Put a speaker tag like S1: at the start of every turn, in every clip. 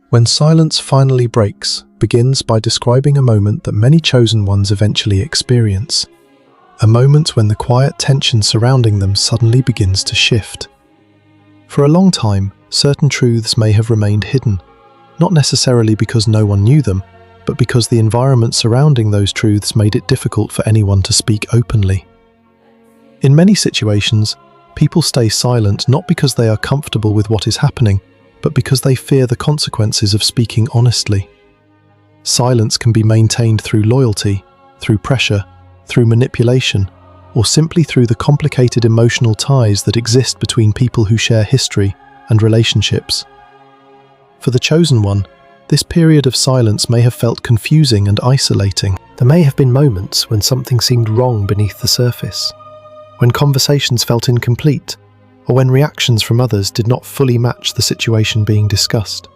S1: When silence finally breaks, begins by describing a moment that many chosen ones eventually experience. A moment when the quiet tension surrounding them suddenly begins to shift. For a long time, certain truths may have remained hidden, not necessarily because no one knew them, but because the environment surrounding those truths made it difficult for anyone to speak openly. In many situations, people stay silent not because they are comfortable with what is happening, but because they fear the consequences of speaking honestly. Silence can be maintained through loyalty, through pressure, through manipulation, or simply through the complicated emotional ties that exist between people who share history and relationships. For the chosen one, this period of silence may have felt confusing and isolating. There may have been moments when something seemed wrong beneath the surface, when conversations felt incomplete, or when reactions from others did not fully match the situation being discussed.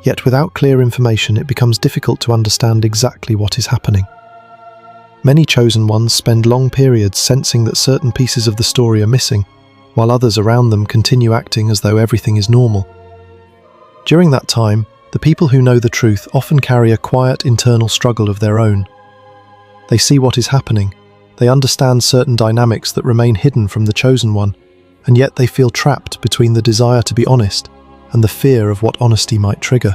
S1: Yet without clear information, it becomes difficult to understand exactly what is happening. Many chosen ones spend long periods sensing that certain pieces of the story are missing, while others around them continue acting as though everything is normal. During that time, the people who know the truth often carry a quiet internal struggle of their own. They see what is happening, they understand certain dynamics that remain hidden from the chosen one, and yet they feel trapped between the desire to be honest and the fear of what honesty might trigger.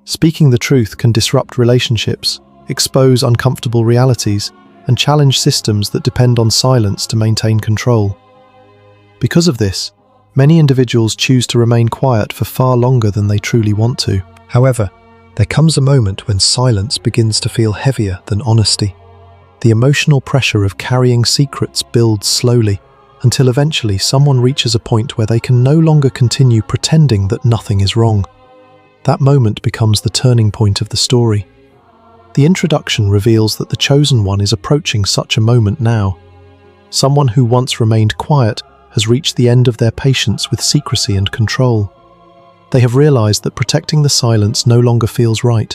S1: Speaking the truth can disrupt relationships, expose uncomfortable realities, and challenge systems that depend on silence to maintain control. Because of this, many individuals choose to remain quiet for far longer than they truly want to. However, there comes a moment when silence begins to feel heavier than honesty. The emotional pressure of carrying secrets builds slowly, until eventually someone reaches a point where they can no longer continue pretending that nothing is wrong. That moment becomes the turning point of the story. The introduction reveals that the chosen one is approaching such a moment now. Someone who once remained quiet has reached the end of their patience with secrecy and control. They have realized that protecting the silence no longer feels right,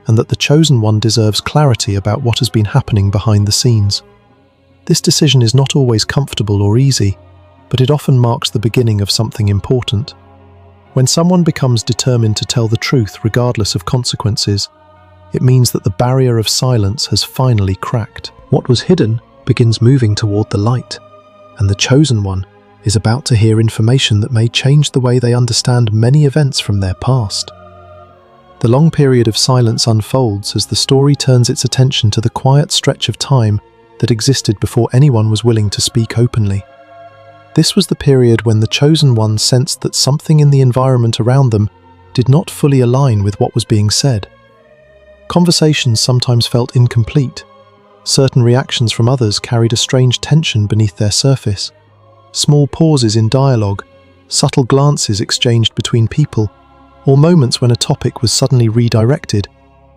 S1: and that the chosen one deserves clarity about what has been happening behind the scenes. This decision is not always comfortable or easy, but it often marks the beginning of something important. When someone becomes determined to tell the truth regardless of consequences, it means that the barrier of silence has finally cracked. What was hidden begins moving toward the light, and the chosen one is about to hear information that may change the way they understand many events from their past. The long period of silence unfolds as the story turns its attention to the quiet stretch of time that existed before anyone was willing to speak openly. This was the period when the chosen one sensed that something in the environment around them did not fully align with what was being said. Conversations sometimes felt incomplete. Certain reactions from others carried a strange tension beneath their surface. Small pauses in dialogue, subtle glances exchanged between people, or moments when a topic was suddenly redirected,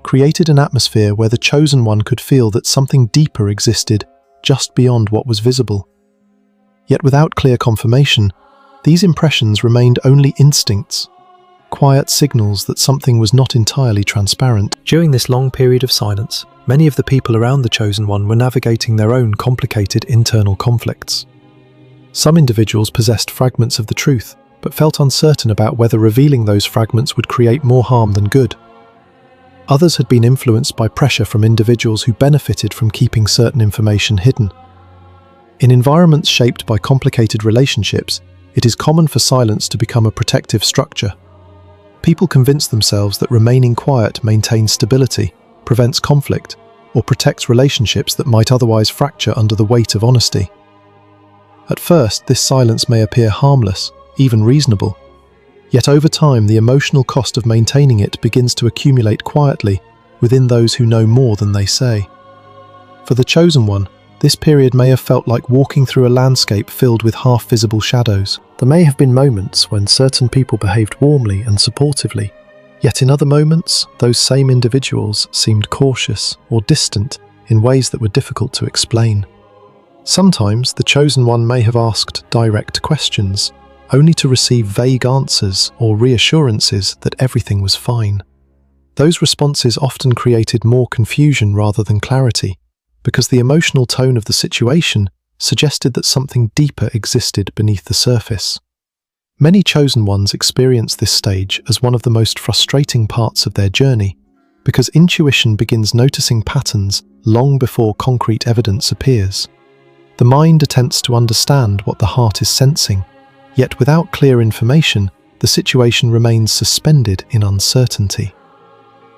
S1: created an atmosphere where the chosen one could feel that something deeper existed just beyond what was visible. Yet without clear confirmation, these impressions remained only instincts, quiet signals that something was not entirely transparent. During this long period of silence, many of the people around the chosen one were navigating their own complicated internal conflicts. Some individuals possessed fragments of the truth, but felt uncertain about whether revealing those fragments would create more harm than good. Others had been influenced by pressure from individuals who benefited from keeping certain information hidden. In environments shaped by complicated relationships, it is common for silence to become a protective structure. People convince themselves that remaining quiet maintains stability, prevents conflict, or protects relationships that might otherwise fracture under the weight of honesty. At first, this silence may appear harmless, even reasonable. Yet over time, the emotional cost of maintaining it begins to accumulate quietly within those who know more than they say. For the chosen one, this period may have felt like walking through a landscape filled with half-visible shadows. There may have been moments when certain people behaved warmly and supportively, yet in other moments, those same individuals seemed cautious or distant in ways that were difficult to explain. Sometimes the chosen one may have asked direct questions, only to receive vague answers or reassurances that everything was fine. Those responses often created more confusion rather than clarity, because the emotional tone of the situation suggested that something deeper existed beneath the surface. Many chosen ones experience this stage as one of the most frustrating parts of their journey, because intuition begins noticing patterns long before concrete evidence appears. The mind attempts to understand what the heart is sensing, yet without clear information, the situation remains suspended in uncertainty.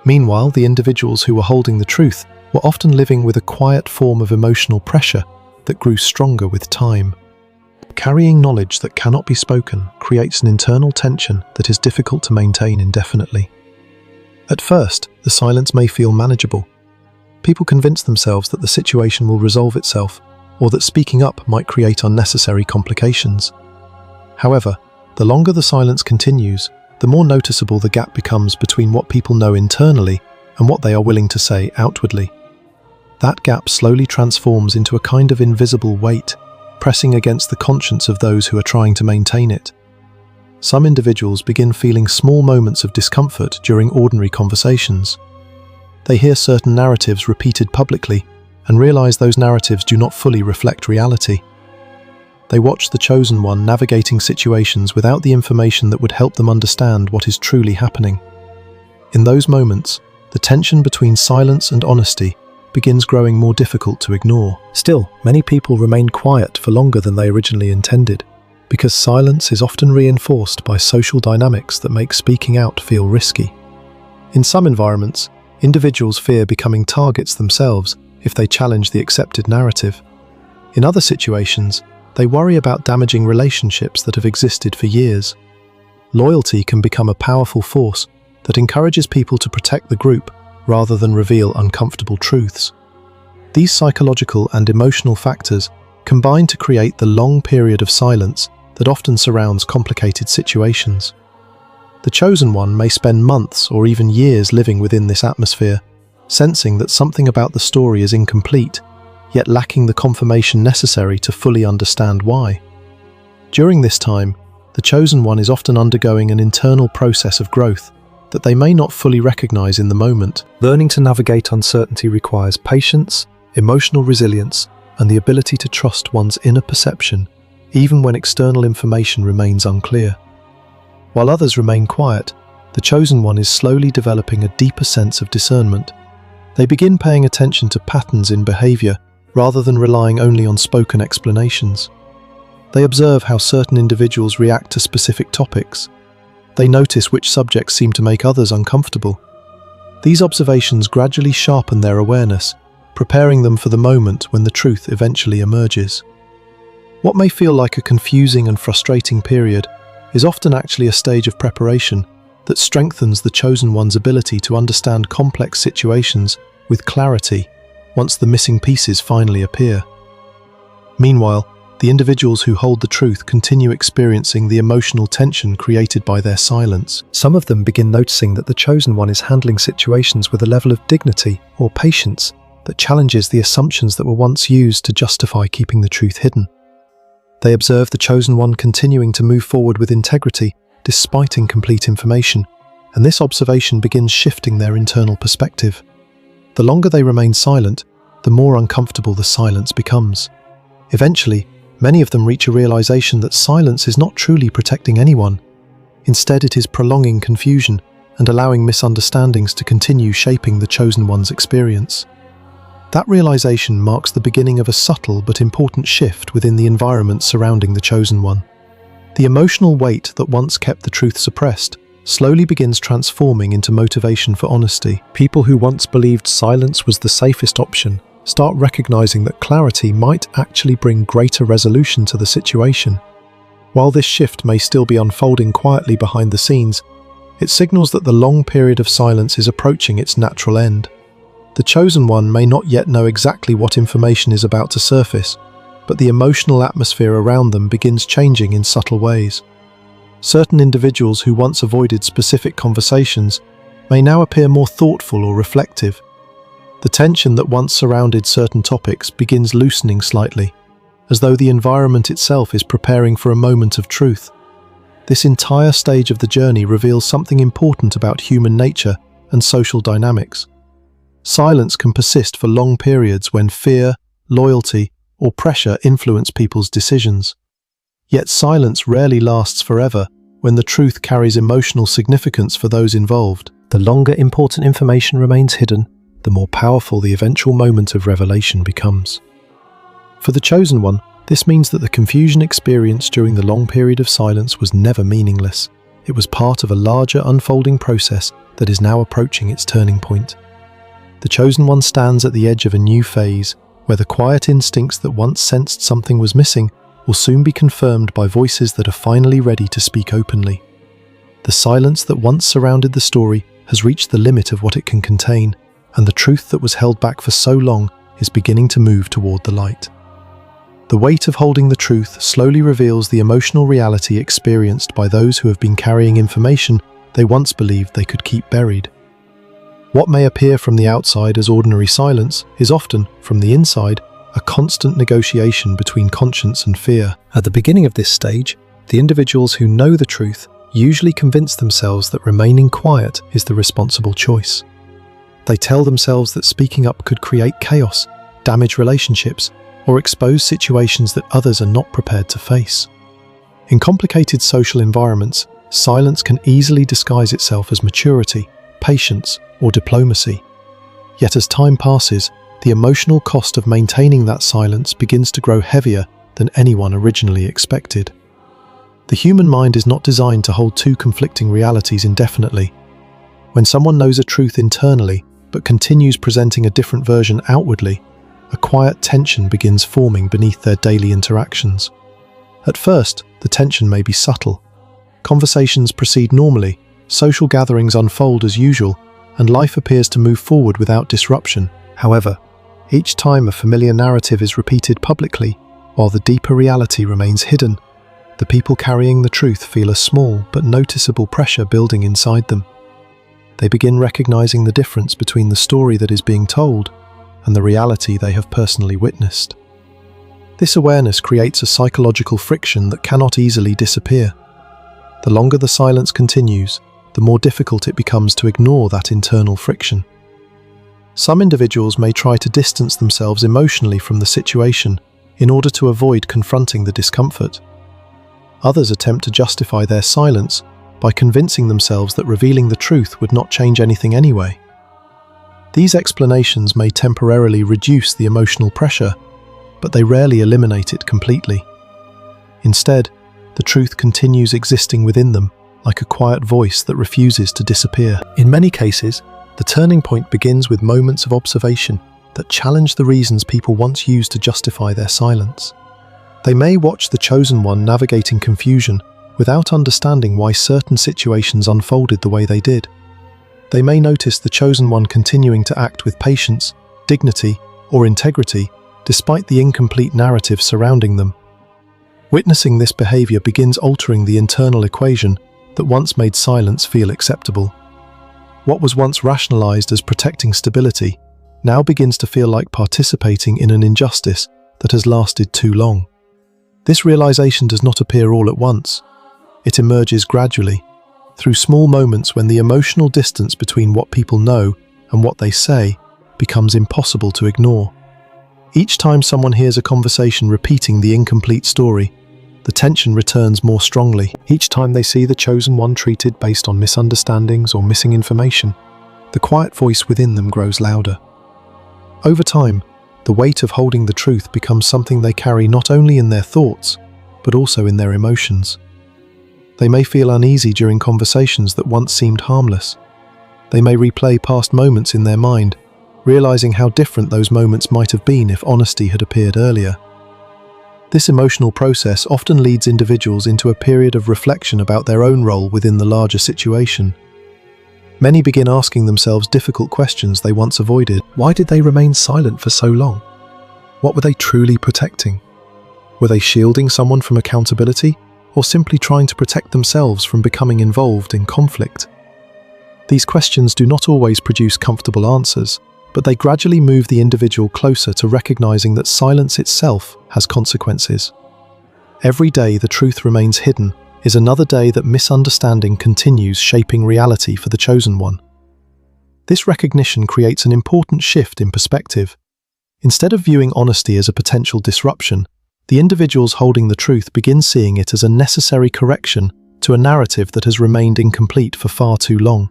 S1: Meanwhile, the individuals who were holding the truth were often living with a quiet form of emotional pressure that grew stronger with time. Carrying knowledge that cannot be spoken creates an internal tension that is difficult to maintain indefinitely. At first, the silence may feel manageable. People convince themselves that the situation will resolve itself, or that speaking up might create unnecessary complications. However, the longer the silence continues, the more noticeable the gap becomes between what people know internally and what they are willing to say outwardly. That gap slowly transforms into a kind of invisible weight, pressing against the conscience of those who are trying to maintain it. Some individuals begin feeling small moments of discomfort during ordinary conversations. They hear certain narratives repeated publicly and realize those narratives do not fully reflect reality. They watch the chosen one navigating situations without the information that would help them understand what is truly happening. In those moments, the tension between silence and honesty begins growing more difficult to ignore. Still, many people remain quiet for longer than they originally intended, because silence is often reinforced by social dynamics that make speaking out feel risky. In some environments, individuals fear becoming targets themselves if they challenge the accepted narrative. In other situations, they worry about damaging relationships that have existed for years. Loyalty can become a powerful force that encourages people to protect the group rather than reveal uncomfortable truths. These psychological and emotional factors combine to create the long period of silence that often surrounds complicated situations. The chosen one may spend months or even years living within this atmosphere, sensing that something about the story is incomplete, yet lacking the confirmation necessary to fully understand why. During this time, the chosen one is often undergoing an internal process of growth that they may not fully recognize in the moment. Learning to navigate uncertainty requires patience, emotional resilience, and the ability to trust one's inner perception, even when external information remains unclear. While others remain quiet, the chosen one is slowly developing a deeper sense of discernment. They begin paying attention to patterns in behavior rather than relying only on spoken explanations. They observe how certain individuals react to specific topics. They notice which subjects seem to make others uncomfortable. These observations gradually sharpen their awareness, preparing them for the moment when the truth eventually emerges. What may feel like a confusing and frustrating period is often actually a stage of preparation that strengthens the chosen one's ability to understand complex situations with clarity once the missing pieces finally appear. Meanwhile, the individuals who hold the truth continue experiencing the emotional tension created by their silence. Some of them begin noticing that the chosen one is handling situations with a level of dignity or patience that challenges the assumptions that were once used to justify keeping the truth hidden. They observe the chosen one continuing to move forward with integrity despite incomplete information, and this observation begins shifting their internal perspective. The longer they remain silent, the more uncomfortable the silence becomes. Eventually, many of them reach a realization that silence is not truly protecting anyone. Instead, it is prolonging confusion and allowing misunderstandings to continue shaping the chosen one's experience. That realization marks the beginning of a subtle but important shift within the environment surrounding the chosen one. The emotional weight that once kept the truth suppressed slowly begins transforming into motivation for honesty. People who once believed silence was the safest option start recognizing that clarity might actually bring greater resolution to the situation. While this shift may still be unfolding quietly behind the scenes, it signals that the long period of silence is approaching its natural end. The chosen one may not yet know exactly what information is about to surface, but the emotional atmosphere around them begins changing in subtle ways. Certain individuals who once avoided specific conversations may now appear more thoughtful or reflective. The tension that once surrounded certain topics begins loosening slightly, as though the environment itself is preparing for a moment of truth. This entire stage of the journey reveals something important about human nature and social dynamics. Silence can persist for long periods when fear, loyalty, or pressure influence people's decisions. Yet silence rarely lasts forever when the truth carries emotional significance for those involved. The longer important information remains hidden, the more powerful the eventual moment of revelation becomes. For the chosen one, this means that the confusion experienced during the long period of silence was never meaningless. It was part of a larger unfolding process that is now approaching its turning point. The chosen one stands at the edge of a new phase, where the quiet instincts that once sensed something was missing will soon be confirmed by voices that are finally ready to speak openly. The silence that once surrounded the story has reached the limit of what it can contain, and the truth that was held back for so long is beginning to move toward the light. The weight of holding the truth slowly reveals the emotional reality experienced by those who have been carrying information they once believed they could keep buried. What may appear from the outside as ordinary silence is often, from the inside, a constant negotiation between conscience and fear. At the beginning of this stage, the individuals who know the truth usually convince themselves that remaining quiet is the responsible choice. They tell themselves that speaking up could create chaos, damage relationships, or expose situations that others are not prepared to face. In complicated social environments, silence can easily disguise itself as maturity, patience, or diplomacy. Yet as time passes, the emotional cost of maintaining that silence begins to grow heavier than anyone originally expected. The human mind is not designed to hold two conflicting realities indefinitely. When someone knows a truth internally, but continues presenting a different version outwardly, a quiet tension begins forming beneath their daily interactions. At first, the tension may be subtle. Conversations proceed normally, social gatherings unfold as usual, and life appears to move forward without disruption. However, each time a familiar narrative is repeated publicly, while the deeper reality remains hidden, the people carrying the truth feel a small but noticeable pressure building inside them. They begin recognizing the difference between the story that is being told and the reality they have personally witnessed. This awareness creates a psychological friction that cannot easily disappear. The longer the silence continues, the more difficult it becomes to ignore that internal friction. Some individuals may try to distance themselves emotionally from the situation in order to avoid confronting the discomfort. Others attempt to justify their silence by convincing themselves that revealing the truth would not change anything anyway. These explanations may temporarily reduce the emotional pressure, but they rarely eliminate it completely. Instead, the truth continues existing within them, like a quiet voice that refuses to disappear. In many cases, the turning point begins with moments of observation that challenge the reasons people once used to justify their silence. They may watch the chosen one navigating confusion without understanding why certain situations unfolded the way they did. They may notice the chosen one continuing to act with patience, dignity, or integrity despite the incomplete narrative surrounding them. Witnessing this behavior begins altering the internal equation that once made silence feel acceptable. What was once rationalized as protecting stability now begins to feel like participating in an injustice that has lasted too long. This realization does not appear all at once. It emerges gradually, through small moments when the emotional distance between what people know and what they say becomes impossible to ignore. Each time someone hears a conversation repeating the incomplete story, the tension returns more strongly. Each time they see the chosen one treated based on misunderstandings or missing information, the quiet voice within them grows louder. Over time, the weight of holding the truth becomes something they carry not only in their thoughts, but also in their emotions. They may feel uneasy during conversations that once seemed harmless. They may replay past moments in their mind, realizing how different those moments might have been if honesty had appeared earlier. This emotional process often leads individuals into a period of reflection about their own role within the larger situation. Many begin asking themselves difficult questions they once avoided. Why did they remain silent for so long? What were they truly protecting? Were they shielding someone from accountability, or simply trying to protect themselves from becoming involved in conflict? These questions do not always produce comfortable answers, but they gradually move the individual closer to recognizing that silence itself has consequences. Every day the truth remains hidden is another day that misunderstanding continues shaping reality for the chosen one. This recognition creates an important shift in perspective. Instead of viewing honesty as a potential disruption, the individuals holding the truth begin seeing it as a necessary correction to a narrative that has remained incomplete for far too long.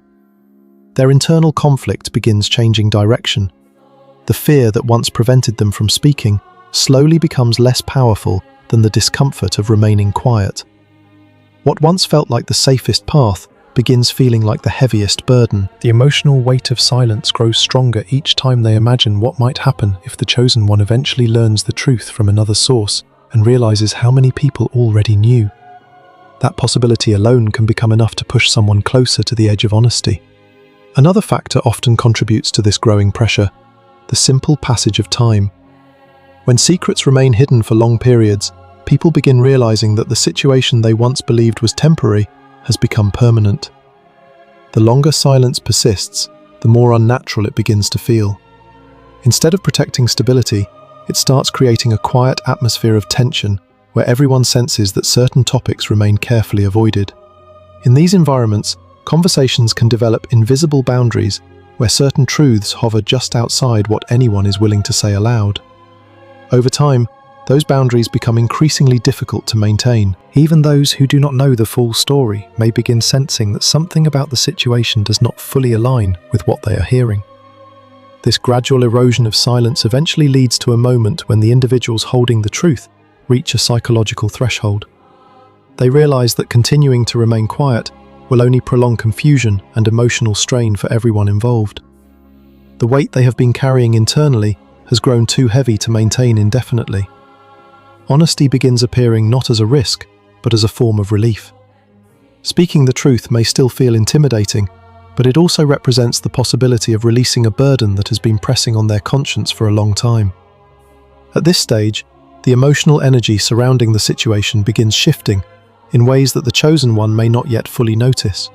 S1: Their internal conflict begins changing direction. The fear that once prevented them from speaking slowly becomes less powerful than the discomfort of remaining quiet. What once felt like the safest path begins feeling like the heaviest burden. The emotional weight of silence grows stronger each time they imagine what might happen if the chosen one eventually learns the truth from another source and realizes how many people already knew. That possibility alone can become enough to push someone closer to the edge of honesty. Another factor often contributes to this growing pressure: the simple passage of time. When secrets remain hidden for long periods, people begin realizing that the situation they once believed was temporary has become permanent. The longer silence persists, the more unnatural it begins to feel. Instead of protecting stability, it starts creating a quiet atmosphere of tension where everyone senses that certain topics remain carefully avoided. In these environments, conversations can develop invisible boundaries where certain truths hover just outside what anyone is willing to say aloud. Over time, those boundaries become increasingly difficult to maintain. Even those who do not know the full story may begin sensing that something about the situation does not fully align with what they are hearing. This gradual erosion of silence eventually leads to a moment when the individuals holding the truth reach a psychological threshold. They realize that continuing to remain quiet will only prolong confusion and emotional strain for everyone involved. The weight they have been carrying internally has grown too heavy to maintain indefinitely. Honesty begins appearing not as a risk, but as a form of relief. Speaking the truth may still feel intimidating, but it also represents the possibility of releasing a burden that has been pressing on their conscience for a long time. At this stage, the emotional energy surrounding the situation begins shifting in ways that the chosen one may not yet fully notice.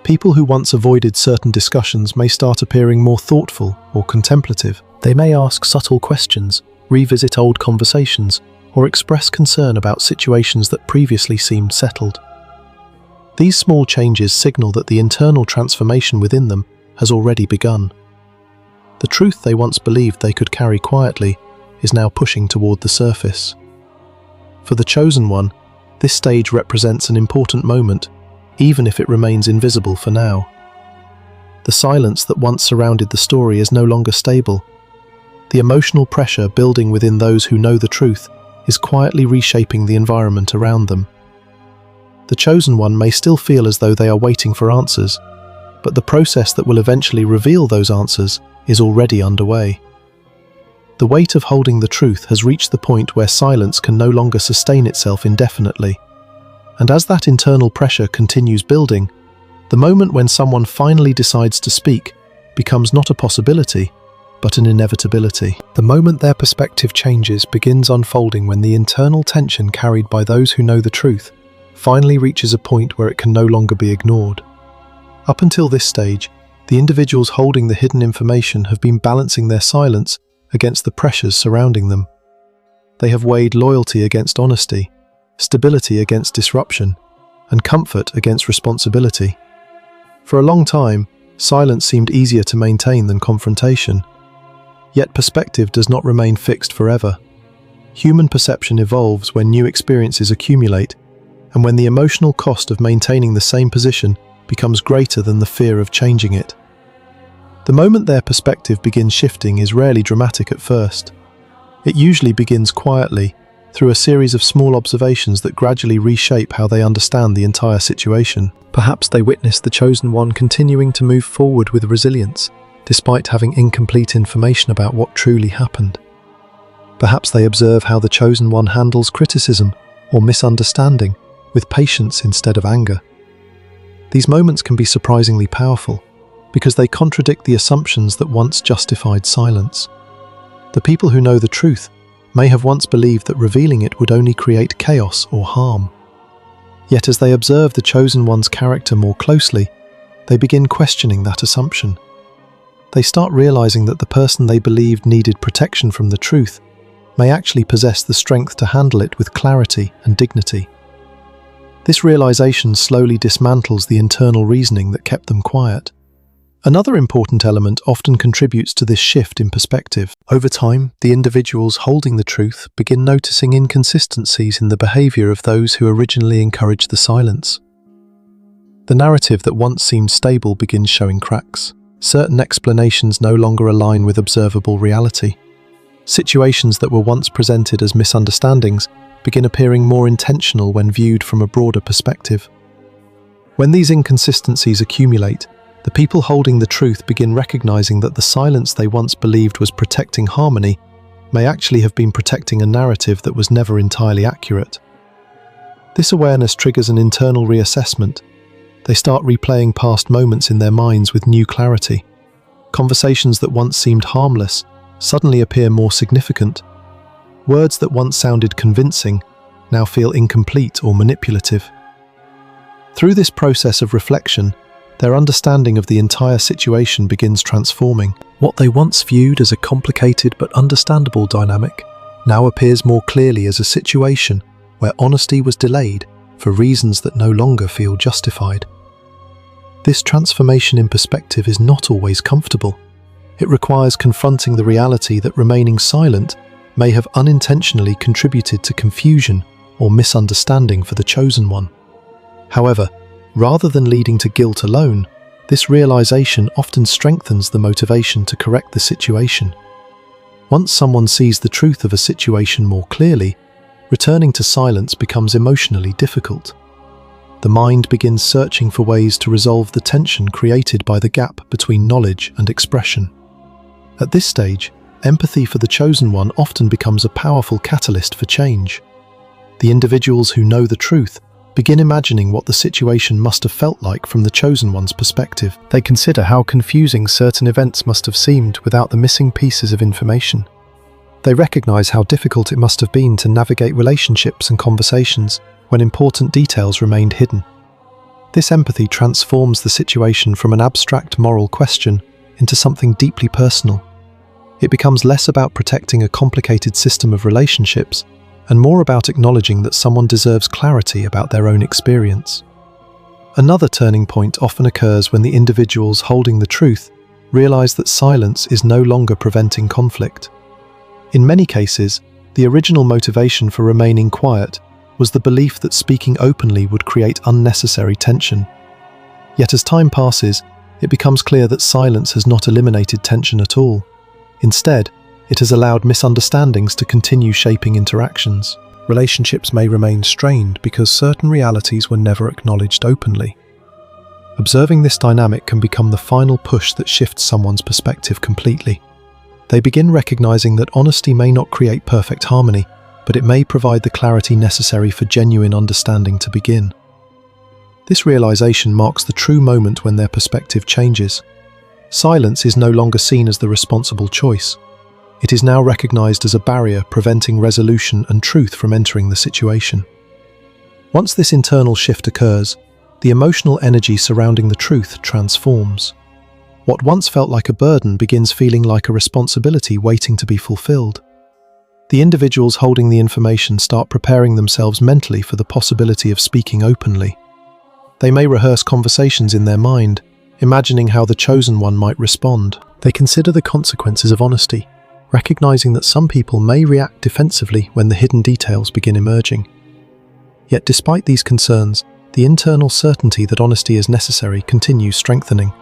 S1: People who once avoided certain discussions may start appearing more thoughtful or contemplative. They may ask subtle questions, revisit old conversations, or express concern about situations that previously seemed settled. These small changes signal that the internal transformation within them has already begun. The truth they once believed they could carry quietly is now pushing toward the surface. For the chosen one, this stage represents an important moment, even if it remains invisible for now. The silence that once surrounded the story is no longer stable. The emotional pressure building within those who know the truth is quietly reshaping the environment around them. The chosen one may still feel as though they are waiting for answers, but the process that will eventually reveal those answers is already underway. The weight of holding the truth has reached the point where silence can no longer sustain itself indefinitely. And as that internal pressure continues building, the moment when someone finally decides to speak becomes not a possibility, but an inevitability. The moment their perspective changes begins unfolding when the internal tension carried by those who know the truth finally reaches a point where it can no longer be ignored. Up until this stage, the individuals holding the hidden information have been balancing their silence against the pressures surrounding them. They have weighed loyalty against honesty, stability against disruption, and comfort against responsibility. For a long time, silence seemed easier to maintain than confrontation. Yet perspective does not remain fixed forever. Human perception evolves when new experiences accumulate, and when the emotional cost of maintaining the same position becomes greater than the fear of changing it. The moment their perspective begins shifting is rarely dramatic at first. It usually begins quietly, through a series of small observations that gradually reshape how they understand the entire situation. Perhaps they witness the chosen one continuing to move forward with resilience, despite having incomplete information about what truly happened. Perhaps they observe how the chosen one handles criticism or misunderstanding with patience instead of anger. These moments can be surprisingly powerful because they contradict the assumptions that once justified silence. The people who know the truth may have once believed that revealing it would only create chaos or harm. Yet as they observe the chosen one's character more closely, they begin questioning that assumption. They start realizing that the person they believed needed protection from the truth may actually possess the strength to handle it with clarity and dignity. This realization slowly dismantles the internal reasoning that kept them quiet. Another important element often contributes to this shift in perspective. Over time, the individuals holding the truth begin noticing inconsistencies in the behavior of those who originally encouraged the silence. The narrative that once seemed stable begins showing cracks. Certain explanations no longer align with observable reality. Situations that were once presented as misunderstandings begin appearing more intentional when viewed from a broader perspective. When these inconsistencies accumulate, the people holding the truth begin recognizing that the silence they once believed was protecting harmony may actually have been protecting a narrative that was never entirely accurate. This awareness triggers an internal reassessment. They start replaying past moments in their minds with new clarity. Conversations that once seemed harmless suddenly appear more significant. Words that once sounded convincing now feel incomplete or manipulative. Through this process of reflection, their understanding of the entire situation begins transforming. What they once viewed as a complicated but understandable dynamic now appears more clearly as a situation where honesty was delayed for reasons that no longer feel justified. This transformation in perspective is not always comfortable. It requires confronting the reality that remaining silent may have unintentionally contributed to confusion or misunderstanding for the chosen one. However, rather than leading to guilt alone, this realization often strengthens the motivation to correct the situation. Once someone sees the truth of a situation more clearly, returning to silence becomes emotionally difficult. The mind begins searching for ways to resolve the tension created by the gap between knowledge and expression. At this stage, empathy for the chosen one often becomes a powerful catalyst for change. The individuals who know the truth begin imagining what the situation must have felt like from the chosen one's perspective. They consider how confusing certain events must have seemed without the missing pieces of information. They recognize how difficult it must have been to navigate relationships and conversations when important details remained hidden. This empathy transforms the situation from an abstract moral question into something deeply personal. It becomes less about protecting a complicated system of relationships and more about acknowledging that someone deserves clarity about their own experience. Another turning point often occurs when the individuals holding the truth realize that silence is no longer preventing conflict. In many cases, the original motivation for remaining quiet was the belief that speaking openly would create unnecessary tension. Yet as time passes, it becomes clear that silence has not eliminated tension at all. Instead, it has allowed misunderstandings to continue shaping interactions. Relationships may remain strained because certain realities were never acknowledged openly. Observing this dynamic can become the final push that shifts someone's perspective completely. They begin recognizing that honesty may not create perfect harmony, but it may provide the clarity necessary for genuine understanding to begin. This realization marks the true moment when their perspective changes. Silence is no longer seen as the responsible choice. It is now recognized as a barrier preventing resolution and truth from entering the situation. Once this internal shift occurs, the emotional energy surrounding the truth transforms. What once felt like a burden begins feeling like a responsibility waiting to be fulfilled. The individuals holding the information start preparing themselves mentally for the possibility of speaking openly. They may rehearse conversations in their mind, imagining how the chosen one might respond. They consider the consequences of honesty, recognizing that some people may react defensively when the hidden details begin emerging. Yet despite these concerns, the internal certainty that honesty is necessary continues strengthening.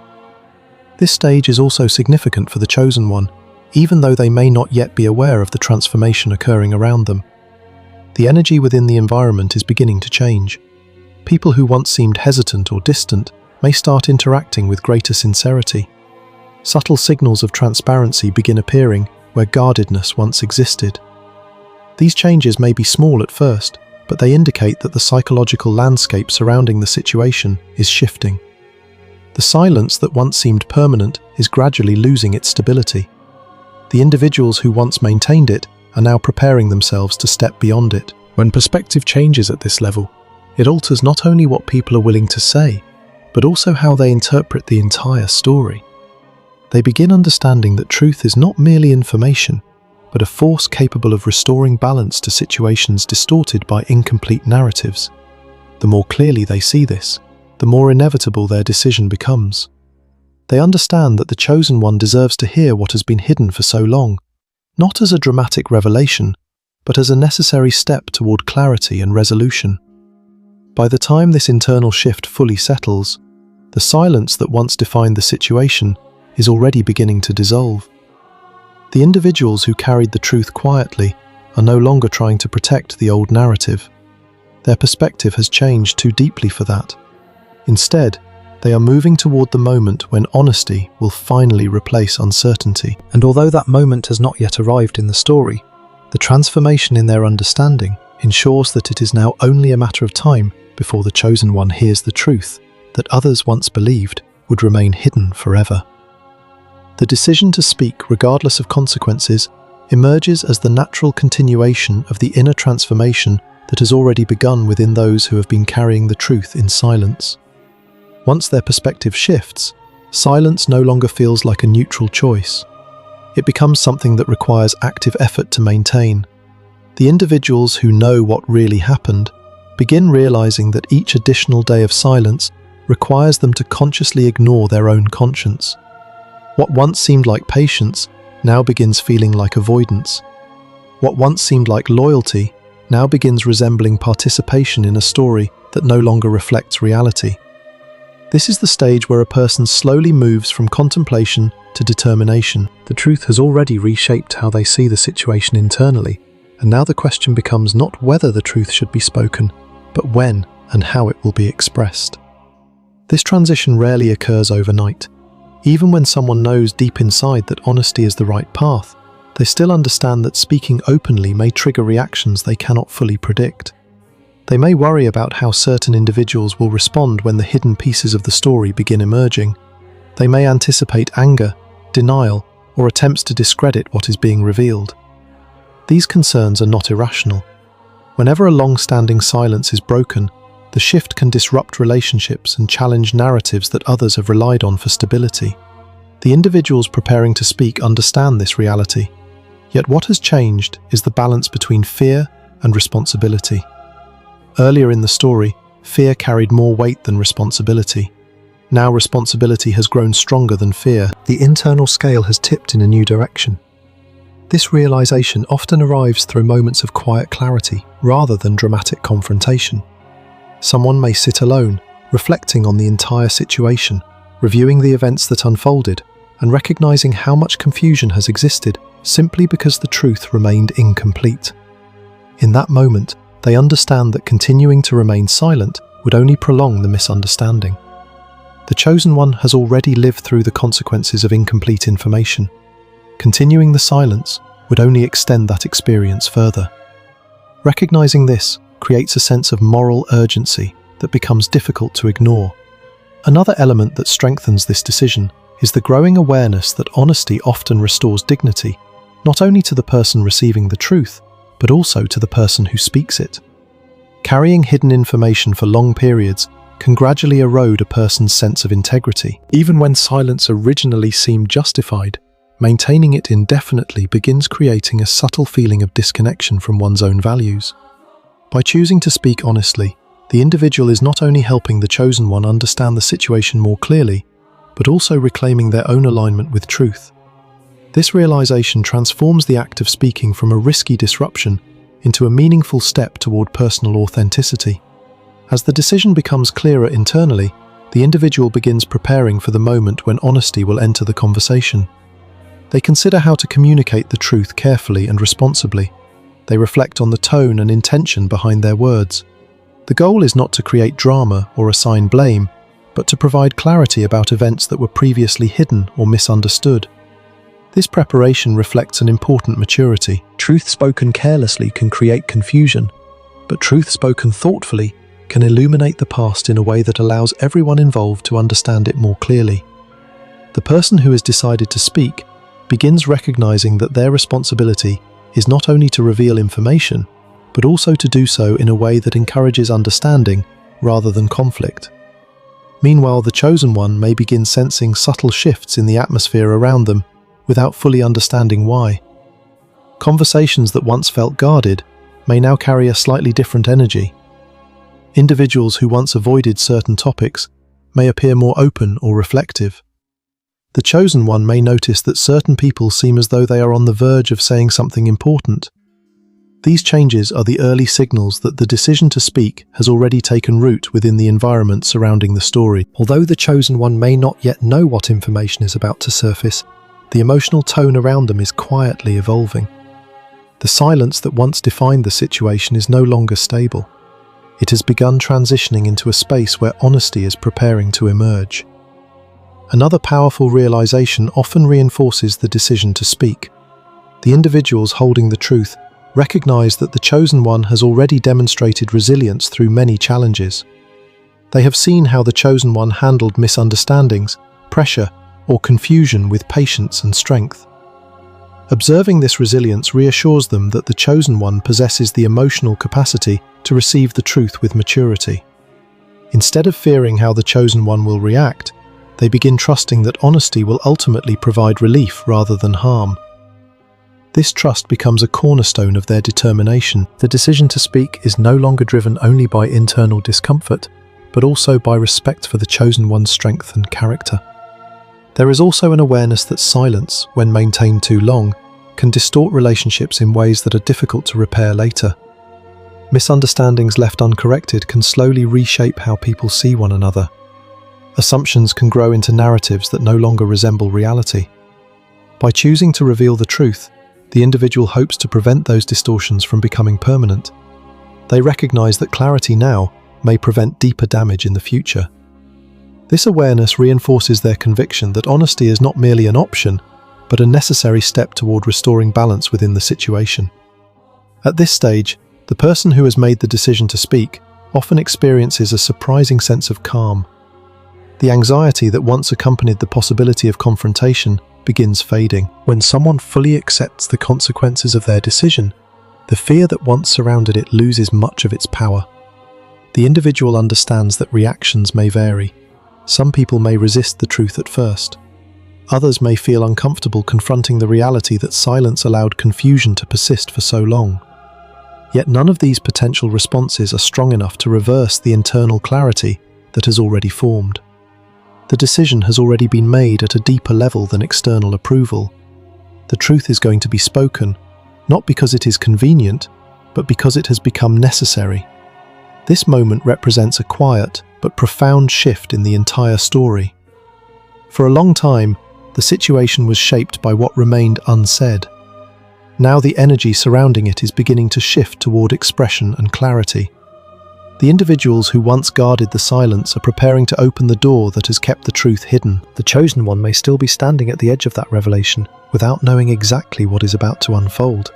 S1: This stage is also significant for the chosen one, even though they may not yet be aware of the transformation occurring around them. The energy within the environment is beginning to change. People who once seemed hesitant or distant may start interacting with greater sincerity. Subtle signals of transparency begin appearing where guardedness once existed. These changes may be small at first, but they indicate that the psychological landscape surrounding the situation is shifting. The silence that once seemed permanent is gradually losing its stability. The individuals who once maintained it are now preparing themselves to step beyond it. When perspective changes at this level, it alters not only what people are willing to say, but also how they interpret the entire story. They begin understanding that truth is not merely information, but a force capable of restoring balance to situations distorted by incomplete narratives. The more clearly they see this, the more inevitable their decision becomes. They understand that the chosen one deserves to hear what has been hidden for so long, not as a dramatic revelation, but as a necessary step toward clarity and resolution. By the time this internal shift fully settles, the silence that once defined the situation is already beginning to dissolve. The individuals who carried the truth quietly are no longer trying to protect the old narrative. Their perspective has changed too deeply for that. Instead, they are moving toward the moment when honesty will finally replace uncertainty. And although that moment has not yet arrived in the story, the transformation in their understanding ensures that it is now only a matter of time before the chosen one hears the truth that others once believed would remain hidden forever. The decision to speak, regardless of consequences, emerges as the natural continuation of the inner transformation that has already begun within those who have been carrying the truth in silence. Once their perspective shifts, silence no longer feels like a neutral choice. It becomes something that requires active effort to maintain. The individuals who know what really happened begin realizing that each additional day of silence requires them to consciously ignore their own conscience. What once seemed like patience now begins feeling like avoidance. What once seemed like loyalty now begins resembling participation in a story that no longer reflects reality. This is the stage where a person slowly moves from contemplation to determination. The truth has already reshaped how they see the situation internally, and now the question becomes not whether the truth should be spoken, but when and how it will be expressed. This transition rarely occurs overnight. Even when someone knows deep inside that honesty is the right path, they still understand that speaking openly may trigger reactions they cannot fully predict. They may worry about how certain individuals will respond when the hidden pieces of the story begin emerging. They may anticipate anger, denial, or attempts to discredit what is being revealed. These concerns are not irrational. Whenever a long-standing silence is broken, the shift can disrupt relationships and challenge narratives that others have relied on for stability. The individuals preparing to speak understand this reality. Yet what has changed is the balance between fear and responsibility. Earlier in the story, fear carried more weight than responsibility. Now responsibility has grown stronger than fear. The internal scale has tipped in a new direction. This realization often arrives through moments of quiet clarity rather than dramatic confrontation. Someone may sit alone, reflecting on the entire situation, reviewing the events that unfolded, and recognizing how much confusion has existed simply because the truth remained incomplete. In that moment, they understand that continuing to remain silent would only prolong the misunderstanding. The chosen one has already lived through the consequences of incomplete information. Continuing the silence would only extend that experience further. Recognizing this creates a sense of moral urgency that becomes difficult to ignore. Another element that strengthens this decision is the growing awareness that honesty often restores dignity, not only to the person receiving the truth, but also to the person who speaks it. Carrying hidden information for long periods can gradually erode a person's sense of integrity. Even when silence originally seemed justified, maintaining it indefinitely begins creating a subtle feeling of disconnection from one's own values. By choosing to speak honestly, the individual is not only helping the chosen one understand the situation more clearly, but also reclaiming their own alignment with truth. This realization transforms the act of speaking from a risky disruption into a meaningful step toward personal authenticity. As the decision becomes clearer internally, the individual begins preparing for the moment when honesty will enter the conversation. They consider how to communicate the truth carefully and responsibly. They reflect on the tone and intention behind their words. The goal is not to create drama or assign blame, but to provide clarity about events that were previously hidden or misunderstood. This preparation reflects an important maturity. Truth spoken carelessly can create confusion, but truth spoken thoughtfully can illuminate the past in a way that allows everyone involved to understand it more clearly. The person who has decided to speak begins recognizing that their responsibility is not only to reveal information, but also to do so in a way that encourages understanding rather than conflict. Meanwhile, the chosen one may begin sensing subtle shifts in the atmosphere around them without fully understanding why. Conversations that once felt guarded may now carry a slightly different energy. Individuals who once avoided certain topics may appear more open or reflective. The chosen one may notice that certain people seem as though they are on the verge of saying something important. These changes are the early signals that the decision to speak has already taken root within the environment surrounding the story. Although the chosen one may not yet know what information is about to surface, the emotional tone around them is quietly evolving. The silence that once defined the situation is no longer stable. It has begun transitioning into a space where honesty is preparing to emerge. Another powerful realization often reinforces the decision to speak. The individuals holding the truth recognize that the chosen one has already demonstrated resilience through many challenges. They have seen how the chosen one handled misunderstandings, pressure, or confusion with patience and strength. Observing this resilience reassures them that the chosen one possesses the emotional capacity to receive the truth with maturity. Instead of fearing how the chosen one will react, they begin trusting that honesty will ultimately provide relief rather than harm. This trust becomes a cornerstone of their determination. The decision to speak is no longer driven only by internal discomfort, but also by respect for the chosen one's strength and character. There is also an awareness that silence, when maintained too long, can distort relationships in ways that are difficult to repair later. Misunderstandings left uncorrected can slowly reshape how people see one another. Assumptions can grow into narratives that no longer resemble reality. By choosing to reveal the truth, the individual hopes to prevent those distortions from becoming permanent. They recognize that clarity now may prevent deeper damage in the future. This awareness reinforces their conviction that honesty is not merely an option, but a necessary step toward restoring balance within the situation. At this stage, the person who has made the decision to speak often experiences a surprising sense of calm. The anxiety that once accompanied the possibility of confrontation begins fading. When someone fully accepts the consequences of their decision, the fear that once surrounded it loses much of its power. The individual understands that reactions may vary. Some people may resist the truth at first. Others may feel uncomfortable confronting the reality that silence allowed confusion to persist for so long. Yet none of these potential responses are strong enough to reverse the internal clarity that has already formed. The decision has already been made at a deeper level than external approval. The truth is going to be spoken, not because it is convenient, but because it has become necessary. This moment represents a quiet but profound shift in the entire story. For a long time, the situation was shaped by what remained unsaid. Now the energy surrounding it is beginning to shift toward expression and clarity. The individuals who once guarded the silence are preparing to open the door that has kept the truth hidden. The chosen one may still be standing at the edge of that revelation without knowing exactly what is about to unfold.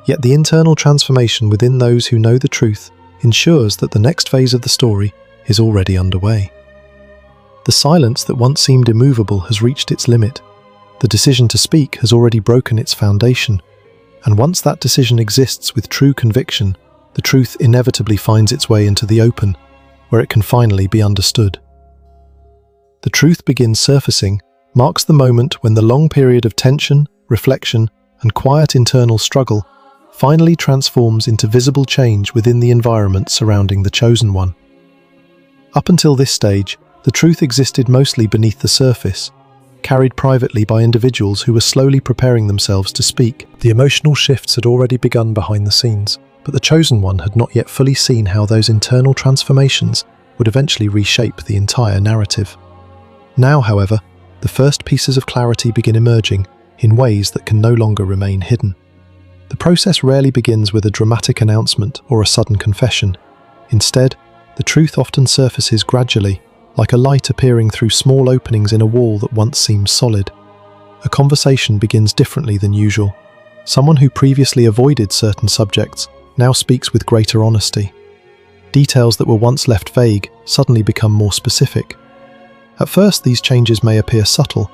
S1: Yet the internal transformation within those who know the truth ensures that the next phase of the story is already underway. The silence that once seemed immovable has reached its limit. The decision to speak has already broken its foundation, and once that decision exists with true conviction, the truth inevitably finds its way into the open, where it can finally be understood. The truth begins surfacing, marks the moment when the long period of tension, reflection, and quiet internal struggle finally transforms into visible change within the environment surrounding the chosen one. Up until this stage, the truth existed mostly beneath the surface, carried privately by individuals who were slowly preparing themselves to speak. The emotional shifts had already begun behind the scenes, but the chosen one had not yet fully seen how those internal transformations would eventually reshape the entire narrative. Now, however, the first pieces of clarity begin emerging in ways that can no longer remain hidden. The process rarely begins with a dramatic announcement or a sudden confession. Instead, the truth often surfaces gradually, like a light appearing through small openings in a wall that once seemed solid. A conversation begins differently than usual. Someone who previously avoided certain subjects now speaks with greater honesty. Details that were once left vague suddenly become more specific. At first, these changes may appear subtle,